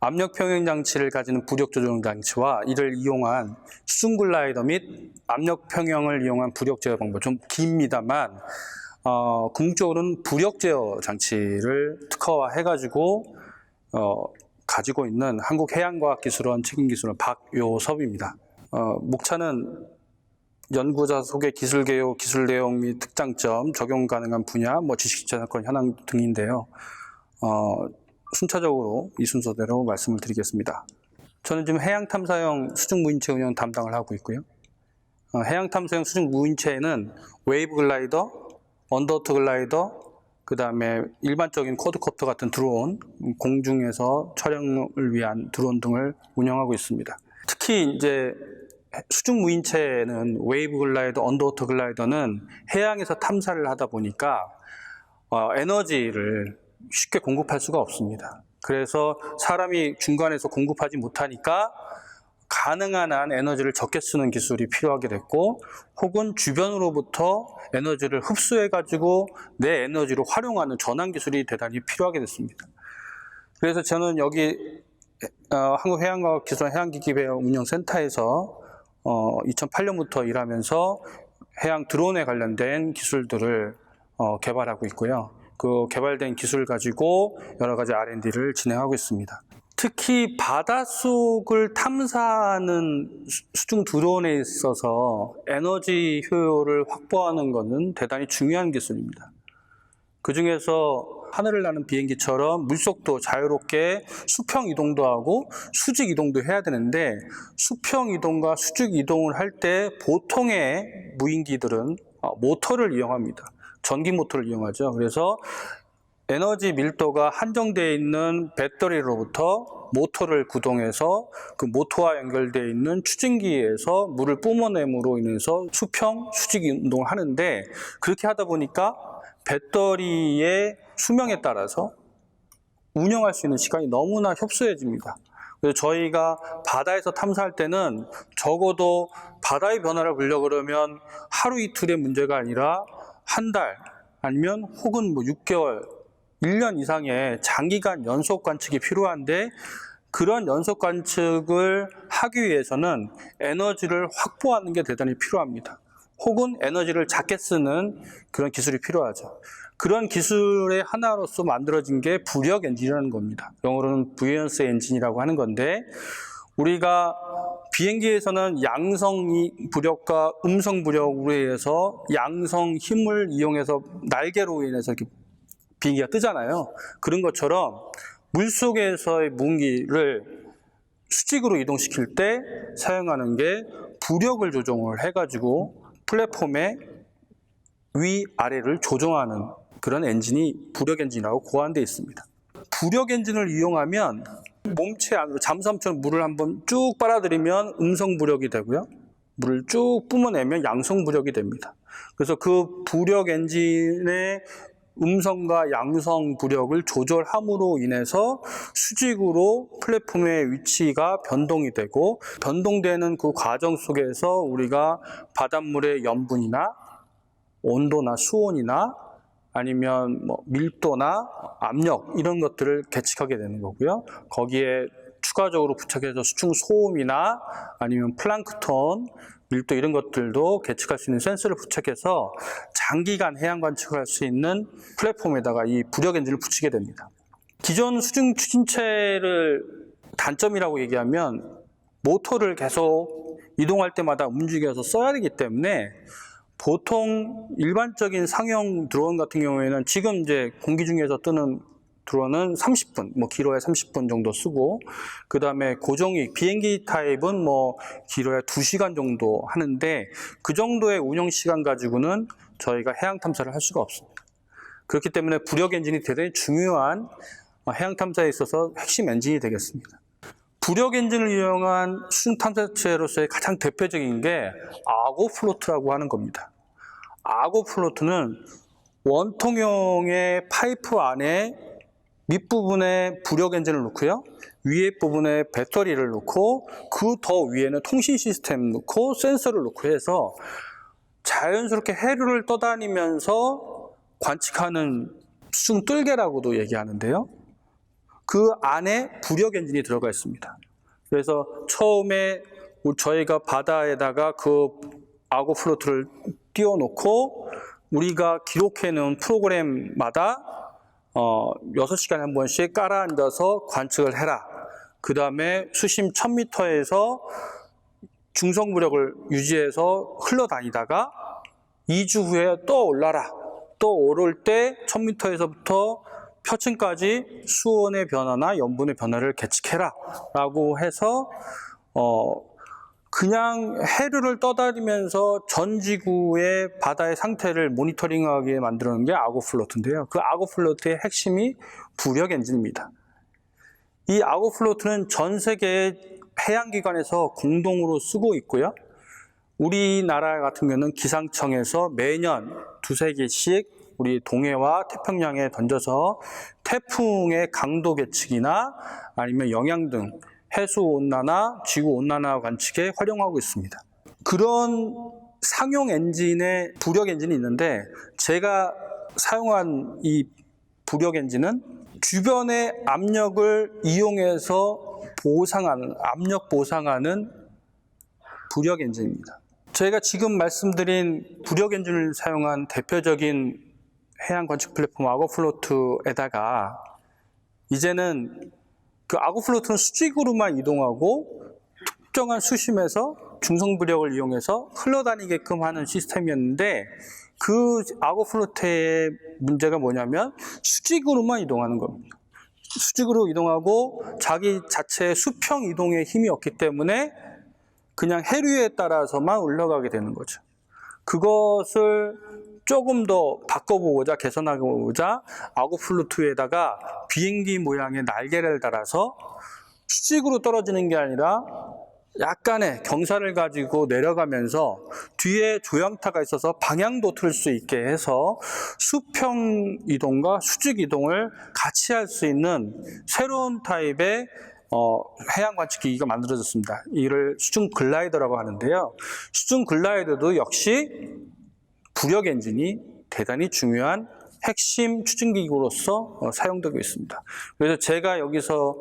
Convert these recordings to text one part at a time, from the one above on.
압력 평형 장치를 가지는 부력 조정 장치와 이를 이용한 수중 글라이더 및 압력 평형을 이용한 부력 제어 방법, 좀 깁니다만 궁극적으로는 부력 제어 장치를 특화해가지고 가지고 있는 한국해양과학기술원 책임기술원 박요섭입니다. 목차는 연구자 소개, 기술 개요, 기술 내용 및 특장점, 적용 가능한 분야, 지식재산권 현황 등인데요. 순차적으로 이 순서대로 말씀을 드리겠습니다. 저는 지금 해양탐사용 수중무인체 운영 담당을 하고 있고요. 해양탐사용 수중무인체에는 웨이브 글라이더, 언더워터 글라이더, 그 다음에 일반적인 쿼드코프터 같은 드론, 공중에서 촬영을 위한 드론 등을 운영하고 있습니다. 특히 이제 수중무인체는 웨이브 글라이더, 언더워터 글라이더는 해양에서 탐사를 하다 보니까 에너지를 쉽게 공급할 수가 없습니다. 그래서 사람이 중간에서 공급하지 못하니까 가능한 한 에너지를 적게 쓰는 기술이 필요하게 됐고, 혹은 주변으로부터 에너지를 흡수해가지고 내 에너지로 활용하는 전환 기술이 대단히 필요하게 됐습니다. 그래서 저는 여기 한국해양과학기술원 해양기기배운영센터에서 2008년부터 일하면서 해양 드론에 관련된 기술들을 개발하고 있고요. 그 개발된 기술을 가지고 여러 가지 R&D를 진행하고 있습니다. 특히 바닷속을 탐사하는 수중 드론에 있어서 에너지 효율을 확보하는 것은 대단히 중요한 기술입니다. 그 중에서 하늘을 나는 비행기처럼 물속도 자유롭게 수평 이동도 하고 수직 이동도 해야 되는데, 수평 이동과 수직 이동을 할 때 보통의 무인기들은 모터를 이용합니다. 전기 모터를 이용하죠. 그래서 에너지 밀도가 한정되어 있는 배터리로부터 모터를 구동해서 그 모터와 연결되어 있는 추진기에서 물을 뿜어냄으로 인해서 수평, 수직 운동을 하는데, 그렇게 하다 보니까 배터리의 수명에 따라서 운영할 수 있는 시간이 너무나 협소해집니다. 그래서 저희가 바다에서 탐사할 때는 적어도 바다의 변화를 보려고 그러면 하루 이틀의 문제가 아니라 한 달, 아니면 혹은 6개월, 1년 이상의 장기간 연속 관측이 필요한데, 그런 연속 관측을 하기 위해서는 에너지를 확보하는 게 대단히 필요합니다. 혹은 에너지를 작게 쓰는 그런 기술이 필요하죠. 그런 기술의 하나로서 만들어진 게 부력 엔진이라는 겁니다. 영어로는 부연스 엔진이라고 하는 건데, 우리가 비행기에서는 양성 부력과 음성 부력으로 해서 양성 힘을 이용해서 날개로 인해서 이렇게 비행기가 뜨잖아요. 그런 것처럼 물속에서의 무기를 수직으로 이동시킬 때 사용하는 게 부력을 조정을 해가지고 플랫폼의 위아래를 조정하는 그런 엔진이 부력 엔진이라고 고안되어 있습니다. 부력 엔진을 이용하면 몸체 안으로 잠수함처럼 물을 한번 쭉 빨아들이면 음성 부력이 되고요. 물을 쭉 뿜어내면 양성 부력이 됩니다. 그래서 그 부력 엔진의 음성과 양성 부력을 조절함으로 인해서 수직으로 플랫폼의 위치가 변동이 되고, 변동되는 그 과정 속에서 우리가 바닷물의 염분이나 온도나 수온이나 아니면 밀도나 압력, 이런 것들을 계측하게 되는 거고요. 거기에 추가적으로 부착해서 수중 소음이나 아니면 플랑크톤, 밀도, 이런 것들도 계측할 수 있는 센서를 부착해서 장기간 해양 관측을 할 수 있는 플랫폼에다가 이 부력 엔진을 붙이게 됩니다. 기존 수중 추진체를 단점이라고 얘기하면 모터를 계속 이동할 때마다 움직여서 써야 되기 때문에, 보통 일반적인 상용 드론 같은 경우에는 지금 이제 공기 중에서 뜨는 드론은 30분, 길어야 30분 정도 쓰고, 그 다음에 고정익 비행기 타입은 길어야 2시간 정도 하는데, 그 정도의 운영 시간 가지고는 저희가 해양 탐사를 할 수가 없습니다. 그렇기 때문에 부력 엔진이 대단히 중요한 해양 탐사에 있어서 핵심 엔진이 되겠습니다. 부력 엔진을 이용한 수중 탐사체로서의 가장 대표적인 게 아고 플로트라고 하는 겁니다. 아고 플로트는 원통형의 파이프 안에 밑부분에 부력 엔진을 놓고요, 위에 부분에 배터리를 놓고, 그 더 위에는 통신 시스템 놓고 센서를 놓고 해서 자연스럽게 해류를 떠다니면서 관측하는 수중 뜰개라고도 얘기하는데요. 그 안에 부력 엔진이 들어가 있습니다. 그래서 처음에 저희가 바다에다가 그 아고 플로트를 띄워놓고 우리가 기록해놓은 프로그램마다 6시간에 한 번씩 깔아앉아서 관측을 해라. 그 다음에 수심 1000m에서 중성부력을 유지해서 흘러다니다가 2주 후에 또 올라라. 또 오를 때 1000m에서부터 표층까지 수온의 변화나 염분의 변화를 계측해라. 라고 해서 그냥 해류를 떠다니면서 전 지구의 바다의 상태를 모니터링하게 만드는 게 아고 플로트인데요. 그 아고 플로트의 핵심이 부력 엔진입니다. 이 아고 플로트는 전 세계 해양기관에서 공동으로 쓰고 있고요. 우리나라 같은 경우는 기상청에서 매년 2-3개씩 우리 동해와 태평양에 던져서 태풍의 강도 계측이나 아니면 영향 등 해수온난화, 지구온난화 관측에 활용하고 있습니다. 그런 상용 엔진의 부력 엔진이 있는데 제가 사용한 이 부력 엔진은 주변의 압력을 이용해서 압력 보상하는 부력 엔진입니다. 저희가 지금 말씀드린 부력 엔진을 사용한 대표적인 해양 관측 플랫폼 아고플로트에다가 이제는 그 아고플로트는 수직으로만 이동하고 특정한 수심에서 중성부력을 이용해서 흘러다니게끔 하는 시스템이었는데 그 아고플로트의 문제가 뭐냐면 수직으로만 이동하는 겁니다. 수직으로 이동하고 자기 자체의 수평 이동에 힘이 없기 때문에 그냥 해류에 따라서만 올라가게 되는 거죠. 그것을 조금 더 바꿔보고자 개선하고자 아고플로트에다가 비행기 모양의 날개를 달아서 수직으로 떨어지는 게 아니라 약간의 경사를 가지고 내려가면서 뒤에 조향타가 있어서 방향도 틀 수 있게 해서 수평 이동과 수직 이동을 같이 할 수 있는 새로운 타입의 해양 관측 기기가 만들어졌습니다. 이를 수중 글라이더라고 하는데요. 수중 글라이더도 역시 부력 엔진이 대단히 중요한 핵심 추진기구로서 사용되고 있습니다. 그래서 제가 여기서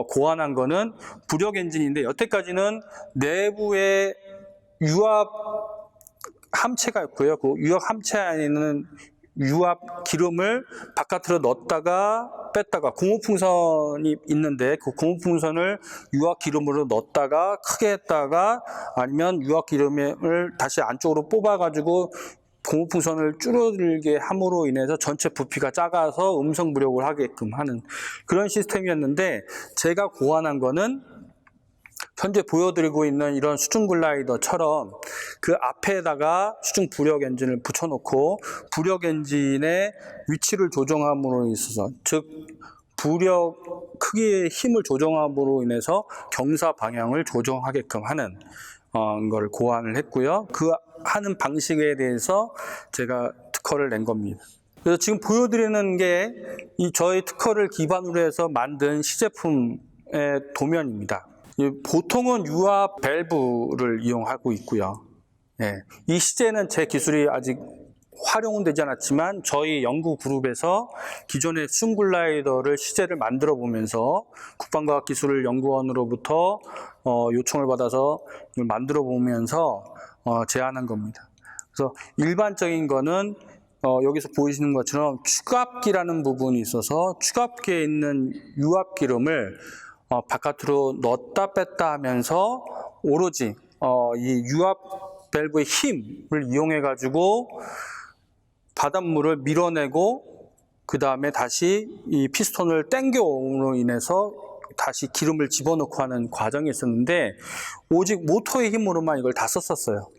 고안한 거는 부력 엔진인데 여태까지는 내부에 유압 함체가 있고요. 그 유압 함체 안에는 유압 기름을 바깥으로 넣었다가 뺐다가 고무풍선이 있는데 그 고무풍선을 유압 기름으로 넣었다가 크게 했다가 아니면 유압 기름을 다시 안쪽으로 뽑아가지고 고무풍선을 줄어들게 함으로 인해서 전체 부피가 작아서 음성 부력을 하게끔 하는 그런 시스템이었는데 제가 고안한 거는 현재 보여드리고 있는 이런 수중 글라이더처럼 그 앞에다가 수중 부력 엔진을 붙여놓고 부력 엔진의 위치를 조정함으로 있어서 즉 부력 크기의 힘을 조정함으로 인해서 경사 방향을 조정하게끔 하는 걸 고안을 했고요. 그 하는 방식에 대해서 제가 특허를 낸 겁니다. 그래서 지금 보여드리는 게 이 저희 특허를 기반으로 해서 만든 시제품의 도면입니다. 보통은 유압 밸브를 이용하고 있고요. 이 시제는 제 기술이 아직 활용은 되지 않았지만 저희 연구 그룹에서 기존의 수중 글라이더를 시제를 만들어 보면서 국방과학기술연구원으로부터 요청을 받아서 만들어 보면서 제안한 겁니다. 그래서 일반적인 거는 여기서 보이시는 것처럼 추갑기라는 부분이 있어서 추갑기에 있는 유압 기름을 바깥으로 넣었다 뺐다 하면서 오로지 이 유압 밸브의 힘을 이용해 가지고 바닷물을 밀어내고 그 다음에 다시 이 피스톤을 당겨옴으로 인해서 다시 기름을 집어넣고 하는 과정이 있었는데 오직 모터의 힘으로만 이걸 다 썼었어요.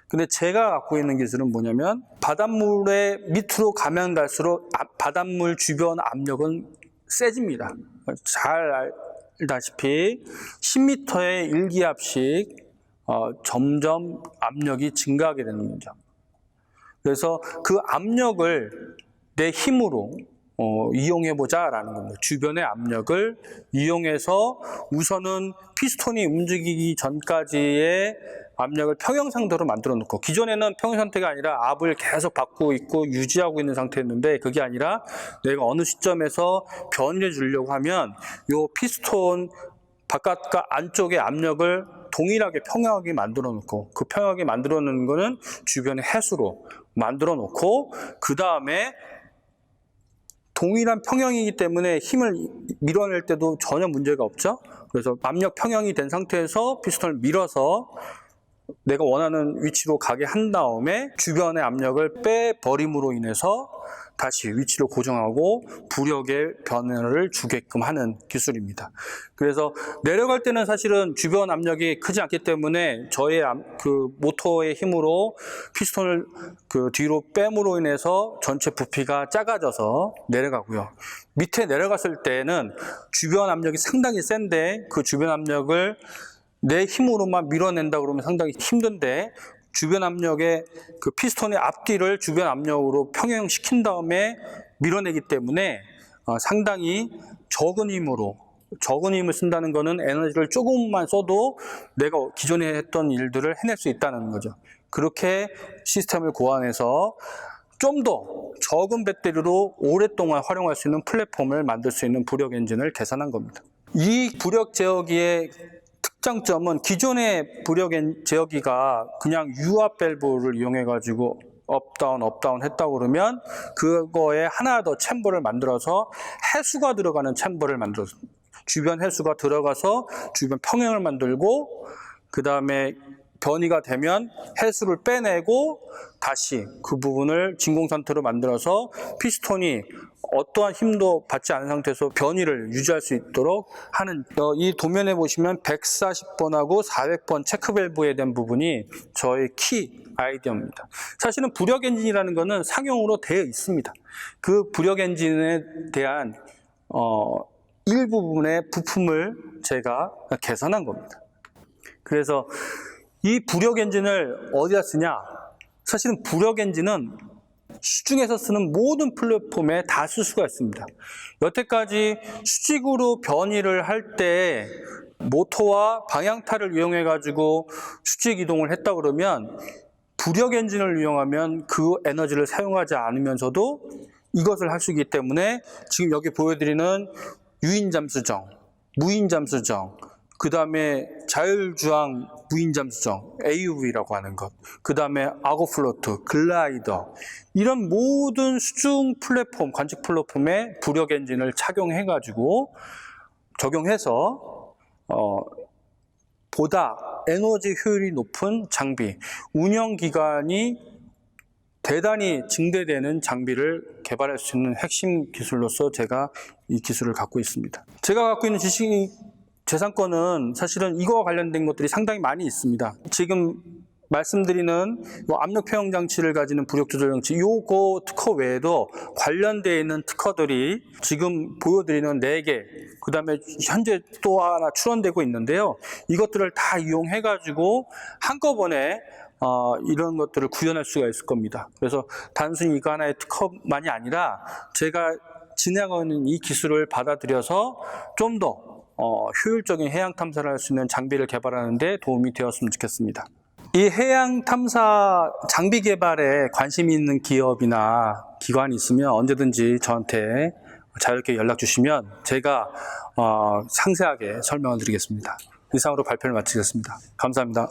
근데 제가 갖고 있는 기술은 뭐냐면 바닷물의 밑으로 가면 갈수록 바닷물 주변 압력은 세집니다. 잘 알다시피 10m의 1기압씩 점점 압력이 증가하게 되는 거죠. 그래서 그 압력을 내 힘으로 이용해보자라는 겁니다. 주변의 압력을 이용해서 우선은 피스톤이 움직이기 전까지의 압력을 평형상태로 만들어 놓고, 기존에는 평형상태가 아니라 압을 계속 받고 있고 유지하고 있는 상태였는데, 그게 아니라 내가 어느 시점에서 변이를 주려고 하면 요 피스톤 바깥과 안쪽의 압력을 동일하게 평형하게 만들어 놓고, 그 평형하게 만들어 놓는 거는 주변의 해수로 만들어 놓고, 그 다음에 동일한 평형이기 때문에 힘을 밀어낼 때도 전혀 문제가 없죠. 그래서 압력 평형이 된 상태에서 피스톤을 밀어서 내가 원하는 위치로 가게 한 다음에 주변의 압력을 빼버림으로 인해서 다시 위치를 고정하고 부력의 변화를 주게끔 하는 기술입니다. 그래서 내려갈 때는 사실은 주변 압력이 크지 않기 때문에 저의 그 모터의 힘으로 피스톤을 그 뒤로 뺨으로 인해서 전체 부피가 작아져서 내려가고요. 밑에 내려갔을 때는 주변 압력이 상당히 센데, 그 주변 압력을 내 힘으로만 밀어낸다 그러면 상당히 힘든데, 주변 압력의 그 피스톤의 앞뒤를 주변 압력으로 평형시킨 다음에 밀어내기 때문에 상당히 적은 힘을 쓴다는 것은 에너지를 조금만 써도 내가 기존에 했던 일들을 해낼 수 있다는 거죠. 그렇게 시스템을 고안해서 좀 더 적은 배터리로 오랫동안 활용할 수 있는 플랫폼을 만들 수 있는 부력 엔진을 개선한 겁니다. 이 부력 제어기의 특장점은, 기존의 부력 제어기가 그냥 유압 밸브를 이용해 가지고 업다운 했다고 그러면 그거에 하나 더 챔버를 만들어서 해수가 들어가는 챔버를 만들어서 주변 해수가 들어가서 주변 평형을 만들고, 그 다음에 변이가 되면 해수를 빼내고 다시 그 부분을 진공 상태로 만들어서 피스톤이 어떠한 힘도 받지 않은 상태에서 변이를 유지할 수 있도록 하는, 이 도면에 보시면 140번하고 400번 체크 밸브에 대한 부분이 저의 키 아이디어입니다. 사실은 부력 엔진이라는 것은 상용으로 되어 있습니다. 그 부력 엔진에 대한 일부분의 부품을 제가 개선한 겁니다. 그래서 이 부력 엔진을 어디다 쓰냐? 사실은 부력 엔진은 시중에서 쓰는 모든 플랫폼에 다 쓸 수가 있습니다. 여태까지 수직으로 변이를 할 때 모터와 방향타를 이용해 가지고 수직 이동을 했다 그러면, 부력 엔진을 이용하면 그 에너지를 사용하지 않으면서도 이것을 할 수 있기 때문에, 지금 여기 보여드리는 유인 잠수정, 무인 잠수정, 그 다음에 자율주행 무인 잠수정, AUV라고 하는 것, 그 다음에 아고플로트, 글라이더, 이런 모든 수중 플랫폼, 관측 플랫폼에 부력 엔진을 적용해서 보다 에너지 효율이 높은 장비, 운영 기간이 대단히 증대되는 장비를 개발할 수 있는 핵심 기술로서 제가 이 기술을 갖고 있습니다. 제가 갖고 있는 재산권은 사실은 이거와 관련된 것들이 상당히 많이 있습니다. 지금 말씀드리는 압력 평형 장치를 가지는 부력 조절 장치, 요거 특허 외에도 관련되어 있는 특허들이 지금 보여드리는 4개, 그 다음에 현재 또 하나 출원되고 있는데요. 이것들을 다 이용해 가지고 한꺼번에 이런 것들을 구현할 수가 있을 겁니다. 그래서 단순히 이거 하나의 특허만이 아니라 제가 진행하고 있는 이 기술을 받아들여서 좀 더 효율적인 해양 탐사를 할 수 있는 장비를 개발하는 데 도움이 되었으면 좋겠습니다. 이 해양 탐사 장비 개발에 관심이 있는 기업이나 기관이 있으면 언제든지 저한테 자유롭게 연락 주시면 제가 상세하게 설명을 드리겠습니다. 이상으로 발표를 마치겠습니다. 감사합니다.